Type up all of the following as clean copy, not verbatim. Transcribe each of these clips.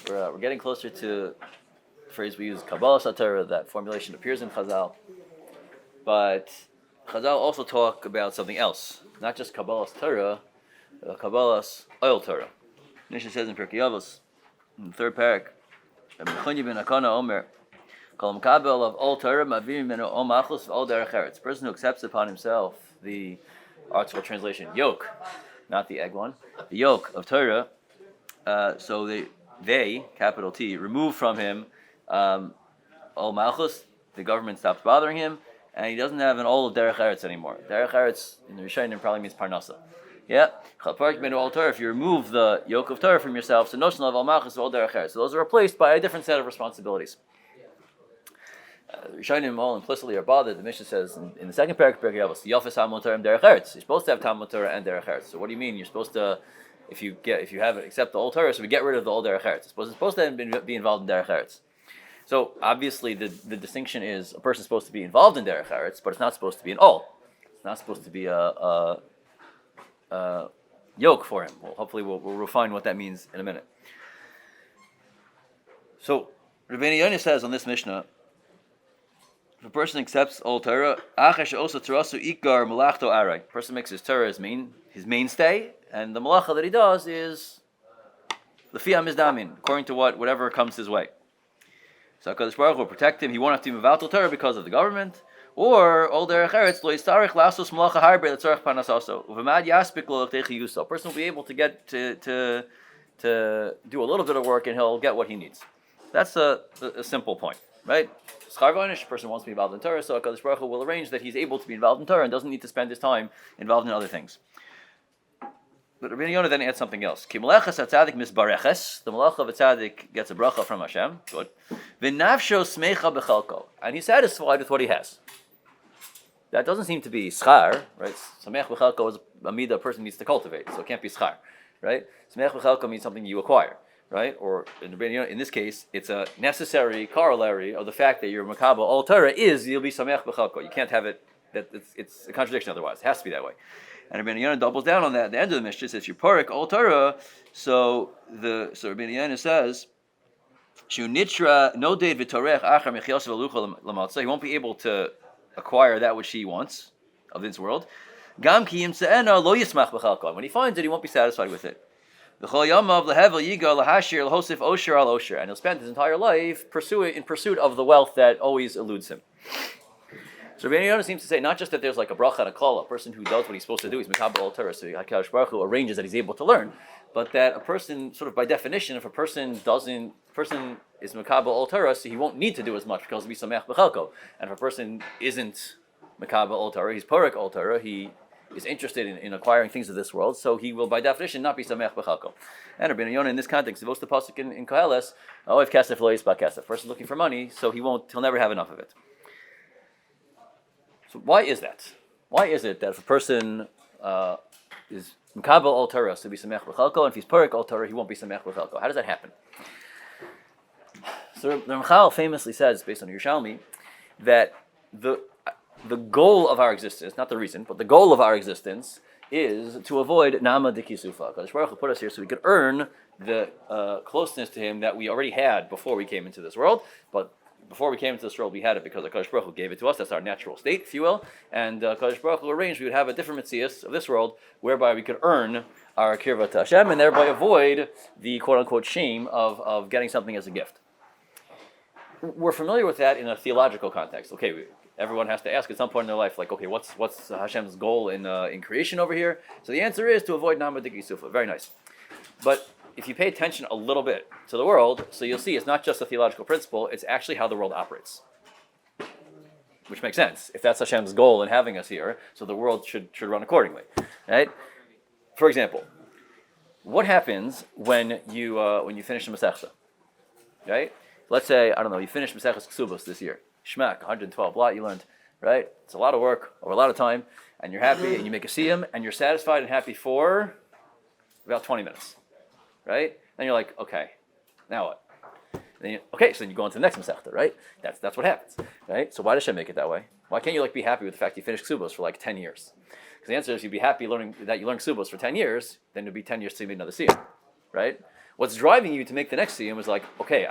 We're getting closer to the phrase we use, Kabbalah Torah. That formulation appears in Chazal, but Chazal also talk about something else, not just Kabbalah Torah, Kabbalah oil Torah. Mishnah says in Pirkei Avos, in the third parak, Rabbi ben Akana Omer, Kol Mekabel of all Torah, Mavim ben Om Achos all Derech Eretz. Person who accepts upon himself the article translation yoke, not the egg one, the yoke of Torah. So they capital T remove from him all Malchus. The government stops bothering him, and he doesn't have an all of Derech Eretz anymore. Derech Eretz in the Rishonim probably means Parnasa. Yeah, if you remove the yoke of Torah from yourself, so notion of al Malchus all Derech Eretz. So those are replaced by a different set of responsibilities. The Rishonim all implicitly are bothered. The Mishnah says in the second parak, Yofes Talmud Torah Derech Eretz. You're supposed to have Talmud Torah and Derech Eretz. So what do you mean? You're supposed to, if you have it, accept the old Torah, so we get rid of the old Derech Eretz. It's supposed to be involved in Derech Eretz. So obviously the distinction is a person's supposed to be involved in Derech Eretz, but it's not supposed to be an all. It's not supposed to be a yoke for him. Well, hopefully we'll refine what that means in a minute. So Rabbeinu Yonah says on this Mishnah, if a person accepts all Torah, person makes his Torah his mainstay, and the malacha that he does is the fiyam izdamin, according to whatever comes his way. So HaKadosh Baruch will protect him. He won't have to be mevatel Torah because of the government. Or all derech eretz lo yistarich lasos malacha harbe letzorach panasaso uv'mad yaspik lo l'chtei chiyuso. A person will be able to get to do a little bit of work, and he'll get what he needs. That's a simple point, right? Schar v'onish, a person wants to be involved in Torah, so HaKadosh Baruch Hu will arrange that he's able to be involved in Torah and doesn't need to spend his time involved in other things. But Rabbeinu Yonah then adds something else. Ki melechas hatzadik misbareches. The malacha of a tzaddik gets a bracha from Hashem. Good. V'nafsho smecha bechalko. And he's satisfied with what he has. That doesn't seem to be schar, right? Samech bechalko is a midah a person needs to cultivate, so it can't be schar, right? Samech bechalko means something you acquire, right? Or in this case, it's a necessary corollary of the fact that your makabel all Torah is you'll be samech bechalko. You can't have it. It's a contradiction otherwise. It has to be that way. And Rabbeinu Yonah doubles down on that. At the end of the Mishnah says, "You parik all Torah." So Rabbeinu Yonah says, "Shu nitra no dei v'torech achar mechios v'lucha l'matzah." He won't be able to acquire that which he wants of this world. Gam ki yimtze'ena lo yismach b'chalko. When he finds it, he won't be satisfied with it. V'chol yamav lehevel yiga lahashir lahosif osher al osher, and he'll spend his entire life in pursuit of the wealth that always eludes him. So Rabbeinu Yonah seems to say not just that there's like a bracha and a kol, a person who does what he's supposed to do, he's mekabel al Torah, so HaKadosh Baruch Hu arranges that he's able to learn, but that a person, sort of by definition, if a person is mekabel al Torah, so he won't need to do as much because he'll be samech b'chalko. And if a person isn't mekabel al Torah, he's parak al Torah, he is interested in acquiring things of this world, so he will by definition not be samech b'chalko. And Rabbeinu Yonah in this context devotes the pasuk in Koheles, if kasef lo yisbak kasef. Person looking for money, so he'll never have enough of it. So why is that? Why is it that if a person is mekabel al Torah, so be samech b'chalko, and if he's parak al Torah, he won't be samech b'chalko? How does that happen? So the Ramchal famously says, based on Yerushalmi, that the goal of our existence, not the reason, but the goal of our existence is to avoid nama de kisufa. HaKadosh Baruch Hu put us here so we could earn the closeness to Him that we already had before we came into this world, but before we came into this world, we had it because HaKadosh Baruch Hu gave it to us. That's our natural state, if you will. And HaKadosh Baruch Hu arranged we would have a different mitzias of this world, whereby we could earn our kirva to Hashem and thereby avoid the quote-unquote shame of getting something as a gift. We're familiar with that in a theological context. Okay, everyone has to ask at some point in their life, like, okay, what's Hashem's goal in creation over here? So the answer is to avoid nama diki sufa. Very nice. But if you pay attention a little bit to the world, so you'll see it's not just a theological principle, it's actually how the world operates. Which makes sense. If that's Hashem's goal in having us here, so the world should run accordingly. Right? For example, what happens when you finish the Masechta? Right? Let's say, I don't know, you finish Maseches Ksubos this year. Shmak, 112 lot you learned. Right? It's a lot of work over a lot of time, and you're happy, and you make a siyum, and you're satisfied and happy for about 20 minutes. Right? Then you're like, okay, now what? So then you go on to the next Masechta, right? That's what happens, right? So why does Hashem make it that way? Why can't you be happy with the fact you finished Ksubos for 10 years? Because the answer is you'd be happy learning that you learned Ksubos for 10 years, then it'd be 10 years to make another siyum, right? What's driving you to make the next siyum is like, okay,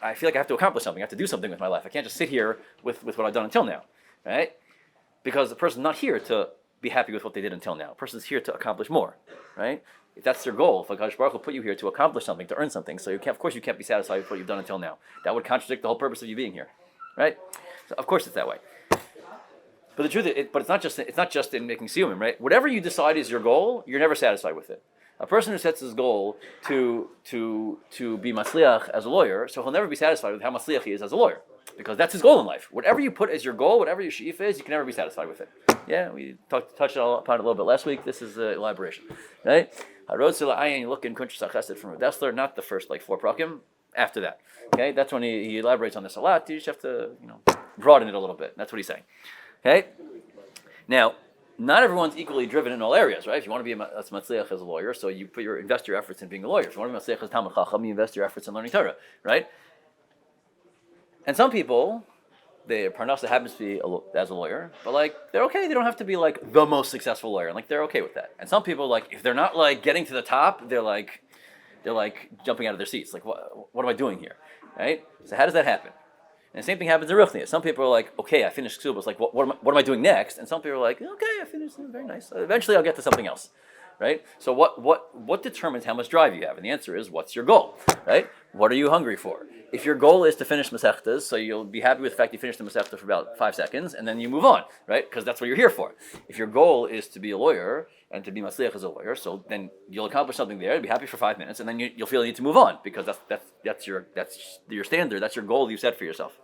I feel like I have to accomplish something. I have to do something with my life. I can't just sit here with what I've done until now, right? Because the person's not here to be happy with what they did until now. The person's here to accomplish more, right? If that's their goal, if HaKadosh Baruch Hu put you here to accomplish something, to earn something, so of course you can't be satisfied with what you've done until now. That would contradict the whole purpose of you being here, right? So of course it's that way. But the truth is, but it's not just in making siyumim, right? Whatever you decide is your goal, you're never satisfied with it. A person who sets his goal to be masliach as a lawyer, so he'll never be satisfied with how masliach he is as a lawyer, because that's his goal in life. Whatever you put as your goal, whatever your sheaf is, you can never be satisfied with it. Yeah, we touched upon it a little bit last week. This is elaboration, right? You look in Kuntres HaChesed from Dessler, not the first 4 prakim. After that, okay, that's when he elaborates on this a lot. You just have to broaden it a little bit. That's what he's saying. Okay, now. Not everyone's equally driven in all areas, right? If you want to be a matzliach as a lawyer, so you invest your efforts in being a lawyer. If you want to be matzliach as Talmid Chacham, you invest your efforts in learning Torah, right? And some people, their parnasa happens to be as a lawyer, but they're okay. They don't have to be the most successful lawyer, and they're okay with that. And some people, if they're not getting to the top, they're jumping out of their seats. What am I doing here, right? So how does that happen? And the same thing happens in Ruchnius. Some people are like, okay, I finished Ksubas, what am I doing next? And some people are like, okay, I finished, very nice. Eventually I'll get to something else, right? So what determines how much drive you have? And the answer is, what's your goal, right? What are you hungry for? If your goal is to finish Masechtas, so you'll be happy with the fact you finished the Masechta for about 5 seconds, and then you move on, right? Because that's what you're here for. If your goal is to be a lawyer, and to be masliach as a lawyer, so then you'll accomplish something there, be happy for 5 minutes, and then you'll feel you need to move on, because that's your standard, that's your goal you set for yourself.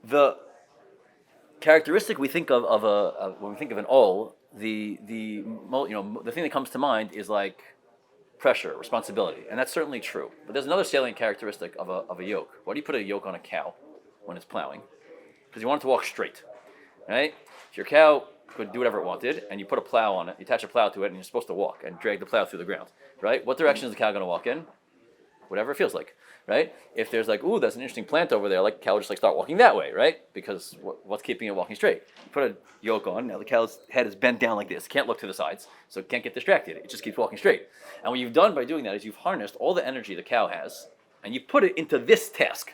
The characteristic we think of when we think of an ol, the thing that comes to mind is pressure, responsibility, and that's certainly true. But there's another salient characteristic of a yoke. Why do you put a yoke on a cow when it's plowing? Because you want it to walk straight, right? If your cow could do whatever it wanted, and you put a plow on it, you attach a plow to it, and you're supposed to walk and drag the plow through the ground, right? What direction is the cow going to walk in? Whatever it feels like, right? If there's ooh, that's an interesting plant over there, the cow will just start walking that way, right? Because what's keeping it walking straight? You put a yoke on, now the cow's head is bent down like this, can't look to the sides, so it can't get distracted. It just keeps walking straight. And what you've done by doing that is you've harnessed all the energy the cow has, and you put it into this task,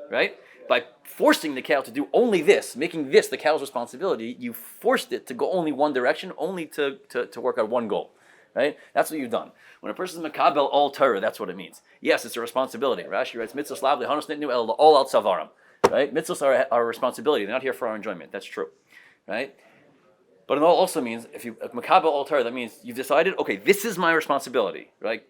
right? By forcing the cow to do only this, making this the cow's responsibility, you forced it to go only one direction, only to work on one goal. Right? That's what you've done. When a person is makabel all Torah, that's what it means. Yes, it's a responsibility. Rashi writes, mitzvahs lav lehanos nitnu el all al tzavaram. Right? Mitzvahs are a responsibility. They're not here for our enjoyment. That's true. Right? But it also means, if makabel all Torah, that means you've decided, okay, this is my responsibility. Right?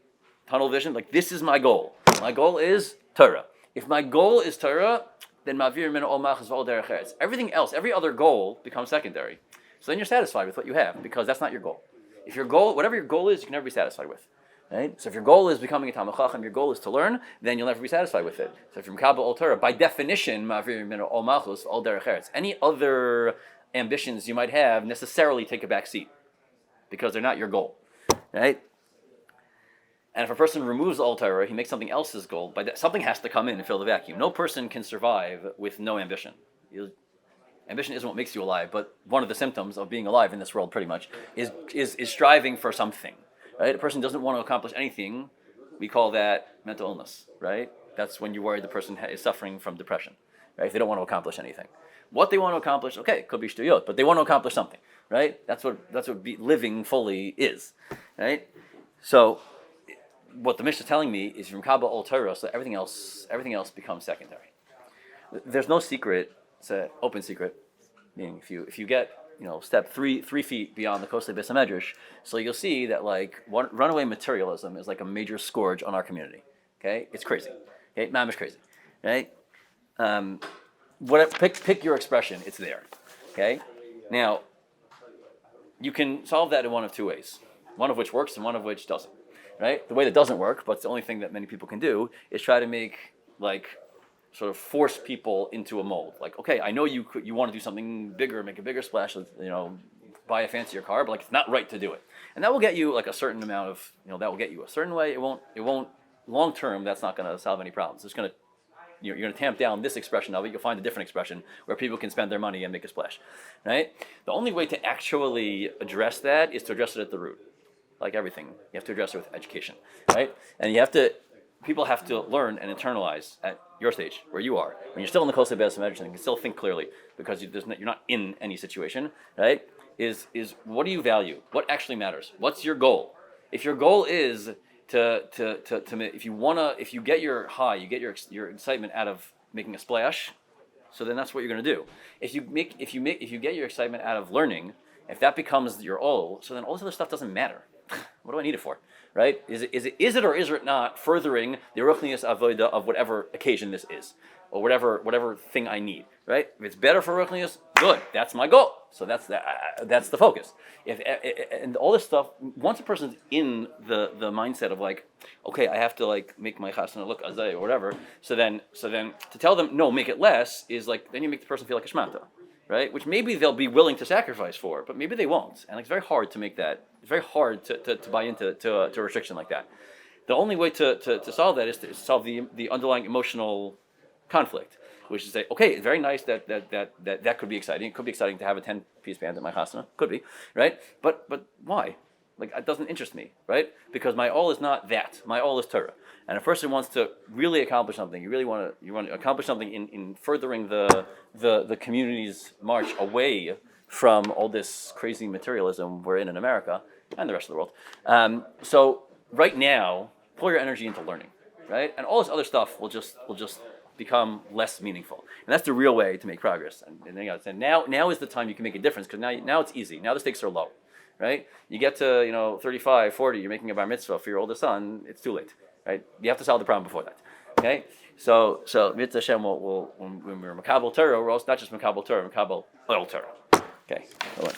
Tunnel vision, this is my goal. My goal is Torah. If my goal is Torah, then ma'avir min ol machas v'ol derech eretz. Everything else, every other goal becomes secondary. So then you're satisfied with what you have, because that's not your goal. If your goal, whatever your goal is, you can never be satisfied with. Right? So if your goal is becoming a Talmid Chacham, your goal is to learn, then you'll never be satisfied with it. So if you're Mekabel Ol Torah, by definition, Ma'avir Min Ol Malchus, Ol Derech Eretz, any other ambitions you might have necessarily take a back seat, because they're not your goal. Right? And if a person removes Ol Torah, he makes something else his goal, something has to come in and fill the vacuum. No person can survive with no ambition. Ambition isn't what makes you alive, but one of the symptoms of being alive in this world, pretty much, is striving for something. Right? A person doesn't want to accomplish anything. We call that mental illness. Right? That's when you're worried the person is suffering from depression. Right? If they don't want to accomplish anything, what they want to accomplish, okay, it could be shtuyot, but they want to accomplish something. Right? That's what living fully is. Right? So, what the Mishnah is telling me is from Kabbalah Ol Torah, so everything else becomes secondary. There's no secret. It's an open secret, meaning if you get step 3 feet beyond the Kosei Beis HaMedrash, so you'll see that runaway materialism is a major scourge on our community. Okay, it's crazy. Okay, mamish crazy. Right? Pick your expression. It's there. Okay. Now, you can solve that in one of two ways. One of which works and one of which doesn't. Right? The way that doesn't work, but it's the only thing that many people can do, is try to make sort of force people into a mold. Okay, I know you want to do something bigger, make a bigger splash, buy a fancier car, but it's not right to do it. And that will get you a certain amount of, that will get you a certain way. It won't long term, that's not going to solve any problems. It's going to, you're going to tamp down this expression of it. You'll find a different expression where people can spend their money and make a splash, right? The only way to actually address that is to address it at the root. like everything, you have to address it with education, right? And people have to learn and internalize at your stage, where you are. When you're still in the close base of medicine, you can still think clearly because you're not in any situation, right? Is what do you value? What actually matters? What's your goal? If your goal is if you get your high, you get your excitement out of making a splash, so then that's what you're going to do. If you get your excitement out of learning, if that becomes your all, so then all this other stuff doesn't matter. What do I need it for? Right? Is it or is it not furthering the ruchnius avoda of whatever occasion this is, or whatever thing I need? Right? If it's better for ruchnius, good. That's my goal. So that's the focus. And all this stuff, once a person's in the mindset of like, okay, I have to like make my chasana look azay or whatever. So then to tell them no, make it less is like then you make the person feel like a shmata. Right, which maybe they'll be willing to sacrifice for, but maybe they won't, and it's very hard to make that. It's very hard to buy into a restriction like that. The only way to solve that is to solve the underlying emotional conflict, which is say, okay, it's very nice that could be exciting. It could be exciting to have a 10-piece band at my chasana. Could be, right? But why? Like it doesn't interest me, right? Because my all is not that. My all is Torah. And a person wants to really accomplish something. You want to accomplish something in furthering the community's march away from all this crazy materialism we're in America and the rest of the world. So right now, pour your energy into learning, right? And all this other stuff will just become less meaningful. And that's the real way to make progress. And now is the time you can make a difference because now it's easy. Now the stakes are low, right? You get to 35, 40, you're making a bar mitzvah for your oldest son. It's too late. Right? You have to solve the problem before that. Okay? So Mitzvah Hashem will when we're Makabel Torah, we're also not just Makabel Torah, Makabel oil Torah. Okay. Hold on.